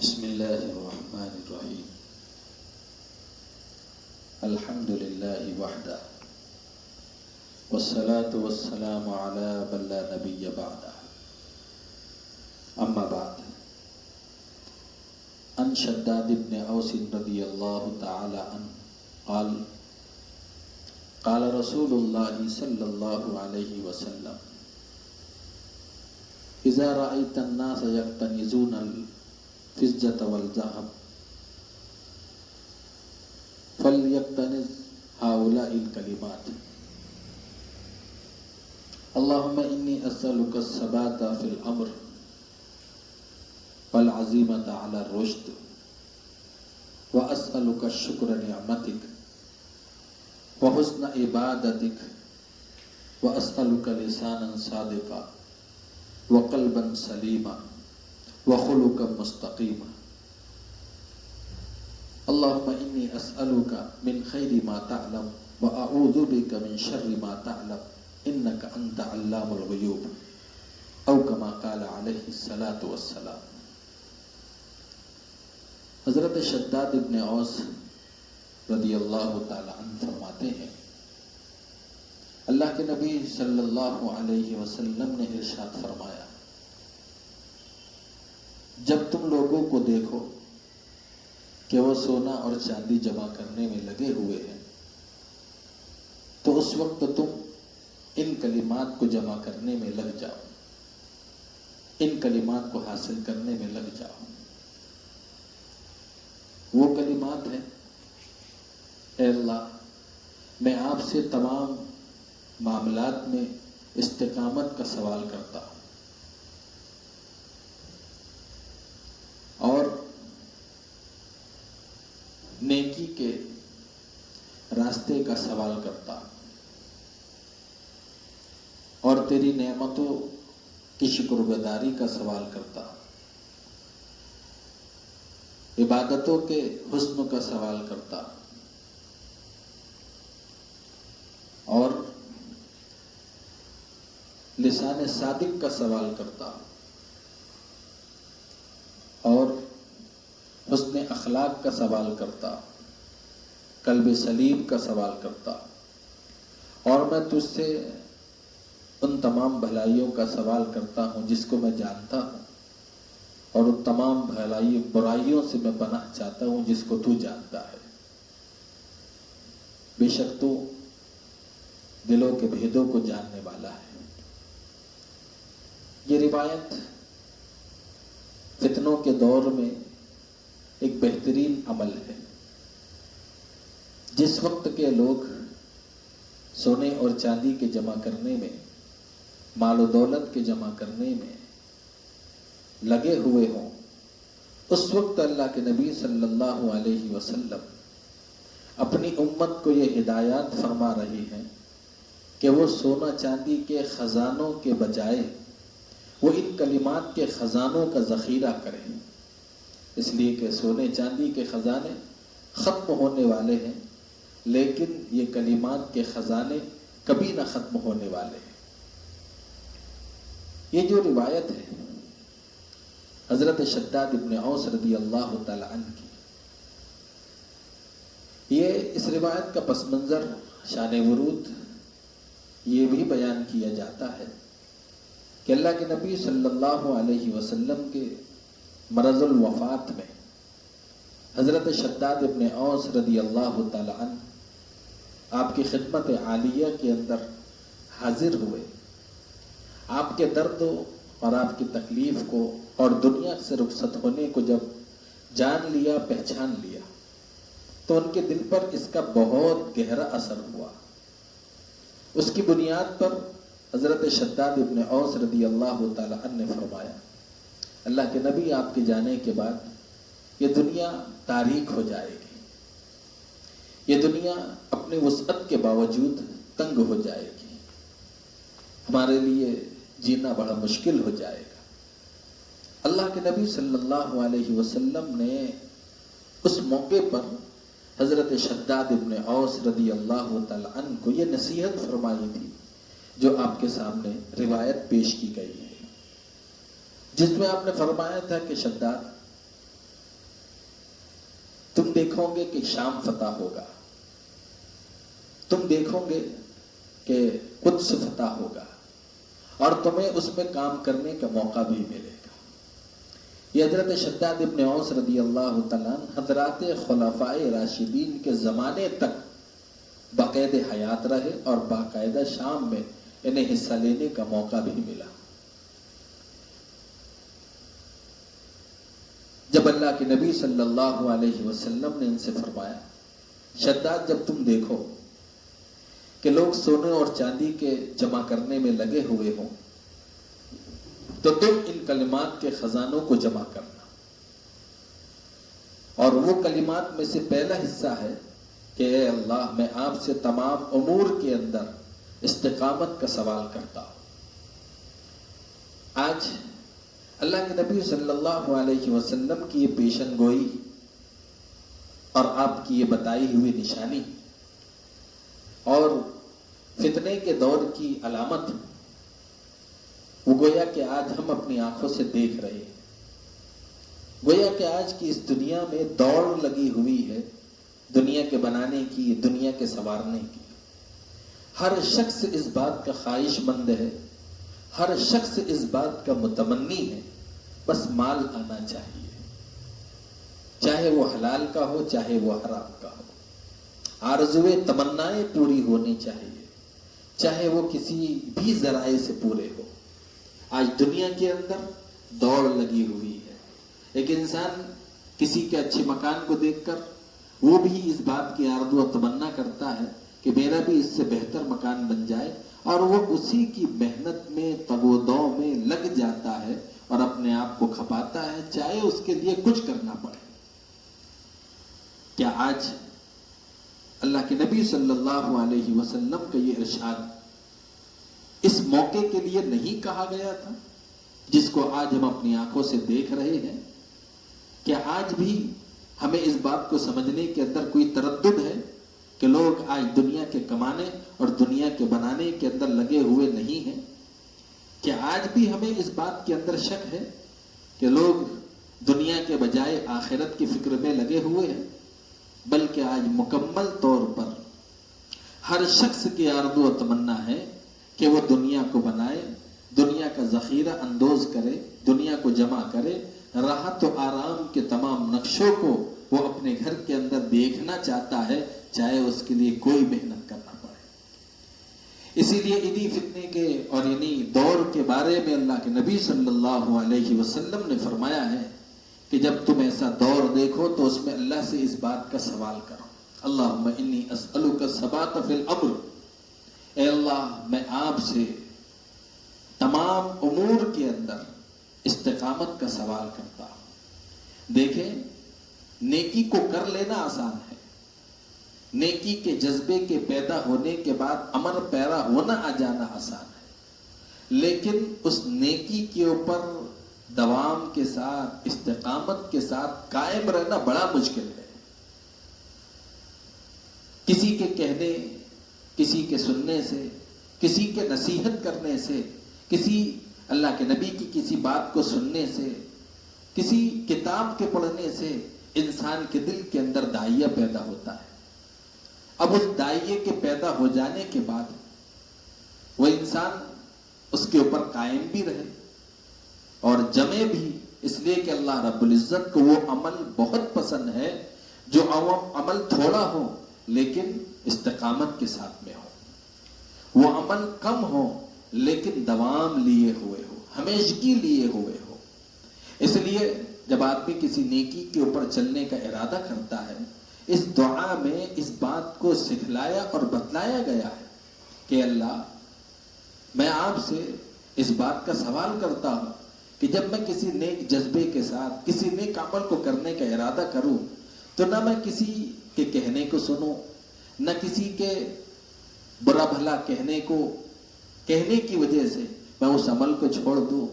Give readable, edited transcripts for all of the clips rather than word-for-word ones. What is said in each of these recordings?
بسم الله الرحمن الرحيم. الحمد لله وحده والصلاة والسلام على من لا نبي بعده. أما بعد، عن شداد بن أوس رضي الله تعالى عنه قال قال رسول الله صلى الله عليه وسلم: إذا رأيت الناس يكتنزون الفضة والذهب فليكتنز هؤلاء الكلمات: اللهم إني أسألك الثبات في الأمر والعزيمة على الرشد وأسألك الشكر نعمتك وحسن عبادتك وأسألك لسانا صادقا وقلبا سليما وخلقا مستقيما. اللهم إني أسألك من خير ما تعلم وأعوذ بك من شر ما تعلم إنك أنت علام الغيوب، أو كما قال عليه الصلاة والسلام. حضرت شداد ابن اوس رضی اللہ تعالی عنہ فرماتے ہیں، اللہ کے نبی صلی اللہ علیہ وسلم نے ارشاد فرمایا، جب تم لوگوں کو دیکھو کہ وہ سونا اور چاندی جمع کرنے میں لگے ہوئے ہیں تو اس وقت تم ان کلمات کو جمع کرنے میں لگ جاؤ، ان کلمات کو حاصل کرنے میں لگ جاؤ۔ وہ کلمات ہیں: اے اللہ، میں آپ سے تمام معاملات میں استقامت کا سوال کرتا ہوں، اور نیکی کے راستے کا سوال کرتا ہوں، اور تیری نعمتوں کی شکر گزاری کا سوال کرتا ہوں، عبادتوں کے حسن کا سوال کرتا ہوں، اور لسان صادق کا سوال کرتا ہوں، اور حسن اخلاق کا سوال کرتا ہوں، قلب سلیم کا سوال کرتا ہوں، اور میں تجھ سے ان تمام بھلائیوں کا سوال کرتا ہوں جس کو میں جانتا ہوں، اور ان تمام برائیوں سے میں پناہ چاہتا ہوں جس کو تو جانتا ہے۔ بے شک تو دلوں کے بھیدوں کو جاننے والا ہے۔ یہ روایت فتنوں کے دور میں ایک بہترین عمل ہے۔ جس وقت کے لوگ سونے اور چاندی کے جمع کرنے میں، مال و دولت کے جمع کرنے میں لگے ہوئے ہوں، اس وقت اللہ کے نبی صلی اللہ علیہ وسلم اپنی امت کو یہ ہدایات فرما رہے ہیں کہ وہ سونا چاندی کے خزانوں کے بجائے وہ ان کلمات کے خزانوں کا ذخیرہ کریں، اس لیے کہ سونے چاندی کے خزانے ختم ہونے والے ہیں، لیکن یہ کلمات کے خزانے کبھی نہ ختم ہونے والے ہیں۔ یہ جو روایت ہے حضرت شداد ابن اوس رضی اللہ تعالی عنہ کی، یہ اس روایت کا پس منظر شان ورود یہ بھی بیان کیا جاتا ہے کہ اللہ کے نبی صلی اللہ علیہ وسلم کے مرض الوفات میں حضرت شداد ابن اوس رضی اللہ تعالی عنہ آپ کی خدمت عالیہ کے اندر حاضر ہوئے، آپ کے درد اور آپ کی تکلیف کو اور دنیا سے رخصت ہونے کو جب جان لیا، پہچان لیا، تو ان کے دل پر اس کا بہت گہرا اثر ہوا۔ اس کی بنیاد پر حضرت شداد ابن اوس رضی اللہ تعالی عنہ نے فرمایا، اللہ کے نبی آپ کے جانے کے بعد یہ دنیا تاریک ہو جائے گی، یہ دنیا اپنی وسعت کے باوجود تنگ ہو جائے گی، ہمارے لیے جینا بڑا مشکل ہو جائے گا۔ اللہ کے نبی صلی اللہ علیہ وسلم نے اس موقع پر حضرت شداد ابن اوس رضی اللہ تعالی عنہ کو یہ نصیحت فرمائی تھی جو آپ کے سامنے روایت پیش کی گئی ہے، جس میں آپ نے فرمایا تھا کہ شداد، تم دیکھو گے کہ شام فتح ہوگا، تم دیکھو گے کہ قدس فتح ہوگا، اور تمہیں اس میں کام کرنے کا موقع بھی ملے گا۔ یہ حضرت شداد ابن اوس رضی اللہ تعالیٰ عنہ حضرات خلفائے راشدین کے زمانے تک باقاعد حیات رہے، اور باقاعدہ شام میں انہیں حصہ لینے کا موقع بھی ملا۔ جب اللہ کے نبی صلی اللہ علیہ وسلم نے ان سے فرمایا، شداد جب تم دیکھو کہ لوگ سونے اور چاندی کے جمع کرنے میں لگے ہوئے ہوں تو تم ان کلمات کے خزانوں کو جمع کرنا، اور وہ کلمات میں سے پہلا حصہ ہے کہ اے اللہ میں آپ سے تمام امور کے اندر استقامت کا سوال کرتا ہوں۔ آج اللہ کے نبی صلی اللہ علیہ وسلم کی یہ پیشن گوئی اور آپ کی یہ بتائی ہوئی نشانی اور فتنے کے دور کی علامت، وہ گویا کہ آج ہم اپنی آنکھوں سے دیکھ رہے ہیں۔ گویا کہ آج کی اس دنیا میں دوڑ لگی ہوئی ہے دنیا کے بنانے کی، دنیا کے سنوارنے کی۔ ہر شخص اس بات کا خواہش مند ہے، ہر شخص اس بات کا متمنی ہے، بس مال آنا چاہیے، چاہے وہ حلال کا ہو چاہے وہ حرام کا ہو۔ آرزوئے تمنائیں پوری ہونی چاہیے، چاہے وہ کسی بھی ذرائع سے پورے ہو۔ آج دنیا کے اندر دوڑ لگی ہوئی ہے۔ ایک انسان کسی کے اچھے مکان کو دیکھ کر وہ بھی اس بات کی آرزو و تمنا کرتا ہے کہ میرا بھی اس سے بہتر مکان بن جائے، اور وہ اسی کی محنت میں تگ و دو میں لگ جاتا ہے اور اپنے آپ کو کھپاتا ہے، چاہے اس کے لیے کچھ کرنا پڑے۔ کیا آج اللہ کے نبی صلی اللہ علیہ وسلم کا یہ ارشاد اس موقع کے لیے نہیں کہا گیا تھا جس کو آج ہم اپنی آنکھوں سے دیکھ رہے ہیں؟ کیا آج بھی ہمیں اس بات کو سمجھنے کے اندر کوئی تردد ہے کہ لوگ آج دنیا کے کمانے اور دنیا کے بنانے کے اندر لگے ہوئے نہیں ہیں؟ کیا آج بھی ہمیں اس بات کے اندر شک ہے کہ لوگ دنیا کے بجائے آخرت کی فکر میں لگے ہوئے ہیں؟ بلکہ آج مکمل طور پر ہر شخص کی آرزو و تمنا ہے کہ وہ دنیا کو بنائے، دنیا کا ذخیرہ اندوز کرے، دنیا کو جمع کرے، راحت و آرام کے تمام نقشوں کو وہ اپنے گھر کے اندر دیکھنا چاہتا ہے، چاہے اس کے لیے کوئی محنت کرنا پڑے۔ اسی لیے انہی فتنے کے اور انہی دور کے بارے میں اللہ کے نبی صلی اللہ علیہ وسلم نے فرمایا ہے کہ جب تم ایسا دور دیکھو تو اس میں اللہ سے اس بات کا سوال کرو، اللہم انی اسألک الثبات فی الامر، اے اللہ میں آپ سے تمام امور کے اندر استقامت کا سوال کرتا ہوں۔ دیکھیں، نیکی کو کر لینا آسان ہے، نیکی کے جذبے کے پیدا ہونے کے بعد عمل پیرا ہونا آ جانا آسان ہے، لیکن اس نیکی کے اوپر دوام کے ساتھ، استقامت کے ساتھ قائم رہنا بڑا مشکل ہے۔ کسی کے کہنے، کسی کے سننے سے، کسی کے نصیحت کرنے سے، کسی اللہ کے نبی کی کسی بات کو سننے سے، کسی کتاب کے پڑھنے سے انسان کے دل کے اندر داعیہ پیدا ہوتا ہے۔ اب اس داعیے کے پیدا ہو جانے کے بعد وہ انسان اس کے اوپر قائم بھی رہے اور جمے بھی، اس لیے کہ اللہ رب العزت کو وہ عمل بہت پسند ہے جو عمل تھوڑا ہو لیکن استقامت کے ساتھ میں ہو، وہ عمل کم ہو لیکن دوام لیے ہوئے ہو، ہمیشگی لیے ہوئے ہو۔ اس لیے جب آدمی کسی نیکی کے اوپر چلنے کا ارادہ کرتا ہے، اس دعا میں اس بات کو سکھلایا اور بتلایا گیا ہے کہ اللہ میں آپ سے اس بات کا سوال کرتا ہوں کہ جب میں کسی نیک جذبے کے ساتھ کسی نیک عمل کو کرنے کا ارادہ کروں تو نہ میں کسی کے کہنے کو سنوں، نہ کسی کے برا بھلا کہنے کی وجہ سے میں اس عمل کو چھوڑ دوں،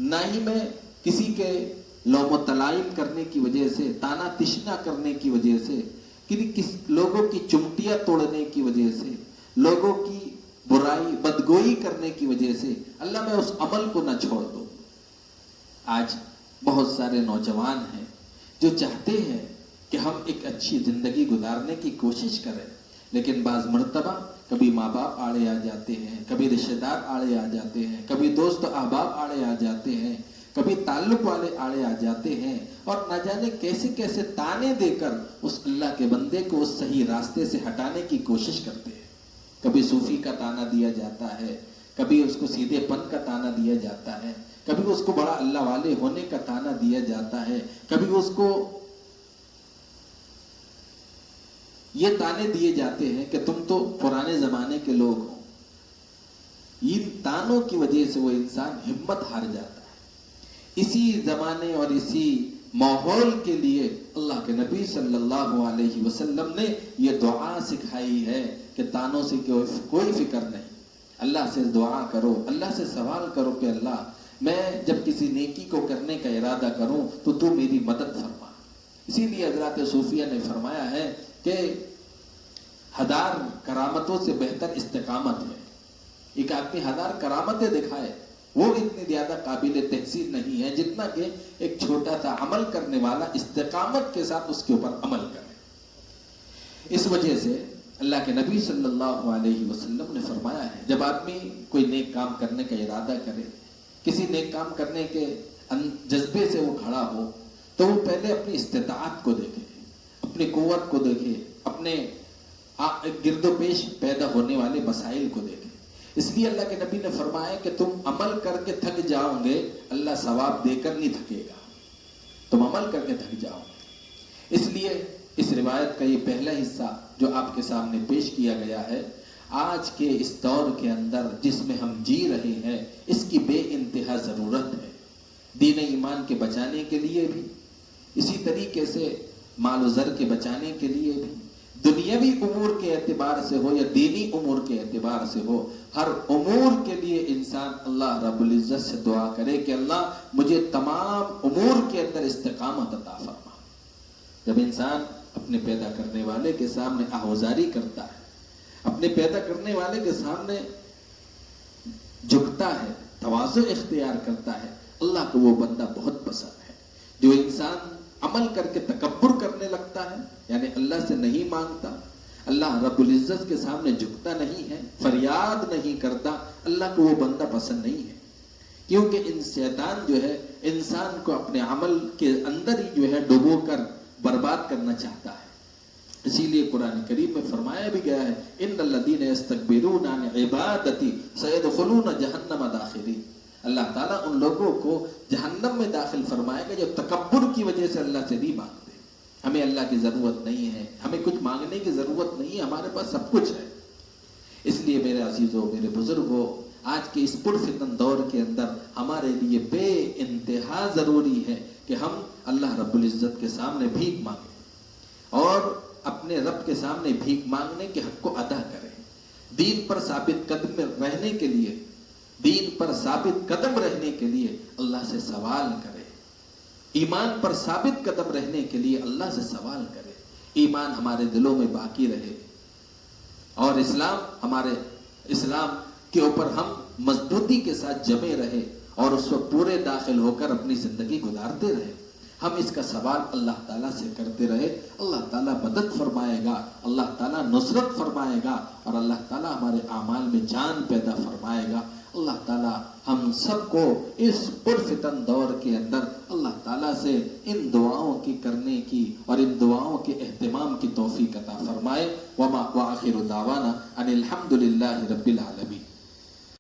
نہ ہی میں کسی کے لوم و تلائم کرنے کی وجہ سے، تانا تشنا کرنے کی وجہ سے، لوگوں کی چمٹیاں توڑنے کی وجہ سے، لوگوں کی برائی بدگوئی کرنے کی وجہ سے اللہ میں اس عمل کو نہ چھوڑ دوں۔ آج بہت سارے نوجوان ہیں جو چاہتے ہیں کہ ہم ایک اچھی زندگی گزارنے کی کوشش کریں، لیکن بعض مرتبہ کبھی ماں باپ آڑے آ جاتے ہیں، کبھی رشتہ دار آڑے آ جاتے ہیں، کبھی دوست احباب آڑے آ جاتے ہیں، کبھی تعلق والے آڑے آ جاتے ہیں، اور نہ جانے کیسے کیسے تانے دے کر اس اللہ کے بندے کو اس صحیح راستے سے ہٹانے کی کوشش کرتے ہیں۔ کبھی صوفی کا تانا دیا جاتا ہے، کبھی اس کو سیدھے پن کا تانا دیا جاتا ہے، کبھی اس کو بڑا اللہ والے ہونے کا تانا دیا جاتا ہے، کبھی اس کو یہ تانے دیے جاتے ہیں کہ تم تو پرانے زمانے کے لوگ ہو۔ ان تانوں کی وجہ سے وہ انسان ہمت ہار جاتا ہے۔ اسی زمانے اور اسی ماحول کے لیے اللہ کے نبی صلی اللہ علیہ وسلم نے یہ دعا سکھائی ہے کہ تانوں سے کوئی فکر نہیں، اللہ سے دعا کرو، اللہ سے سوال کرو کہ اللہ میں جب کسی نیکی کو کرنے کا ارادہ کروں تو میری مدد فرما۔ اسی لیے حضرات صوفیہ نے فرمایا ہے کہ 1000 کرامتوں سے بہتر استقامت ہے۔ ایک آدمی 1000 کرامتیں دکھائے، وہ اتنی زیادہ قابل تحسین نہیں ہے جتنا کہ ایک چھوٹا سا عمل کرنے والا استقامت کے ساتھ اس کے اوپر عمل کرے۔ اس وجہ سے اللہ کے نبی صلی اللہ علیہ وسلم نے فرمایا ہے جب آدمی کوئی نیک کام کرنے کا ارادہ کرے، کسی نیک کام کرنے کے جذبے سے وہ کھڑا ہو، تو وہ پہلے اپنی استطاعت کو دیکھے، اپنی قوت کو دیکھے، اپنے گرد و پیش پیدا ہونے والے مسائل کو دیکھے۔ اس لیے اللہ کے نبی نے فرمایا کہ تم عمل کر کے تھک جاؤ گے، اللہ ثواب دے کر نہیں تھکے گا، تم عمل کر کے تھک جاؤ گے۔ اس لیے اس روایت کا یہ پہلا حصہ جو آپ کے سامنے پیش کیا گیا ہے، آج کے اس دور کے اندر جس میں ہم جی رہے ہیں، اس کی بے انتہا ضرورت ہے، دین ایمان کے بچانے کے لیے بھی، اسی طریقے سے مال و زر کے بچانے کے لیے بھی، دنیاوی امور کے اعتبار سے ہو یا دینی امور کے اعتبار سے ہو، ہر امور کے لیے انسان اللہ رب العزت سے دعا کرے کہ اللہ مجھے تمام امور کے اندر استقامت عطا فرما۔ جب انسان اپنے پیدا کرنے والے کے سامنے آہوزاری کرتا ہے، اپنے پیدا کرنے والے کے سامنے جھکتا ہے، تواضع اختیار کرتا ہے، اللہ کو وہ بندہ بہت پسند ہے۔ جو انسان عمل کر کے تکبر کرنے لگتا ہے، یعنی اللہ سے نہیں مانگتا، اللہ رب العزت کے سامنے جھکتا نہیں ہے، فریاد نہیں کرتا، اللہ کو وہ بندہ پسند نہیں ہے، کیونکہ شیطان جو ہے انسان کو اپنے عمل کے اندر ہی جو ہے ڈبو کر برباد کرنا چاہتا ہے۔ اسی لیے قرآن کریم میں فرمایا بھی گیا ہے ان الذین یستکبرون عن عبادتی سیدخلون جہنم داخرین۔ اللہ تعالیٰ ان لوگوں کو جہنم میں داخل فرمائے گا جو تکبر کی وجہ سے اللہ سے نہیں مانگتے۔ ہمیں اللہ کی ضرورت نہیں ہے، ہمیں کچھ مانگنے کی ضرورت نہیں ہے، ہمارے پاس سب کچھ ہے۔ اس لیے میرے عزیزوں، میرے بزرگوں، آج کے اس پرفتن دور کے اندر ہمارے لیے بے انتہا ضروری ہے کہ ہم اللہ رب العزت کے سامنے بھیک مانگیں اور اپنے رب کے سامنے بھیک مانگنے کے حق کو ادا کریں۔ دین پر ثابت قدم رہنے کے لیے، دین پر ثابت قدم رہنے کے لیے اللہ سے سوال کرے، ایمان پر ثابت قدم رہنے کے لیے اللہ سے سوال کرے، ایمان ہمارے دلوں میں باقی رہے اور اسلام کے اوپر ہم مضبوطی کے ساتھ جمے رہے اور اس کو پورے داخل ہو کر اپنی زندگی گزارتے رہے۔ ہم اس کا سوال اللہ تعالیٰ سے کرتے رہے، اللہ تعالیٰ مدد فرمائے گا، اللہ تعالیٰ نصرت فرمائے گا اور اللہ تعالیٰ ہمارے اعمال میں جان پیدا فرمائے گا۔ اللہ تعالیٰ ہم سب کو اس پرفتن دور کے اندر اللہ تعالیٰ سے ان دعاؤں کی کرنے کی اور ان دعاؤں کے اہتمام کی توفیق عطا فرمائے۔ وآخر دعوانا ان الحمد للہ رب العالمین۔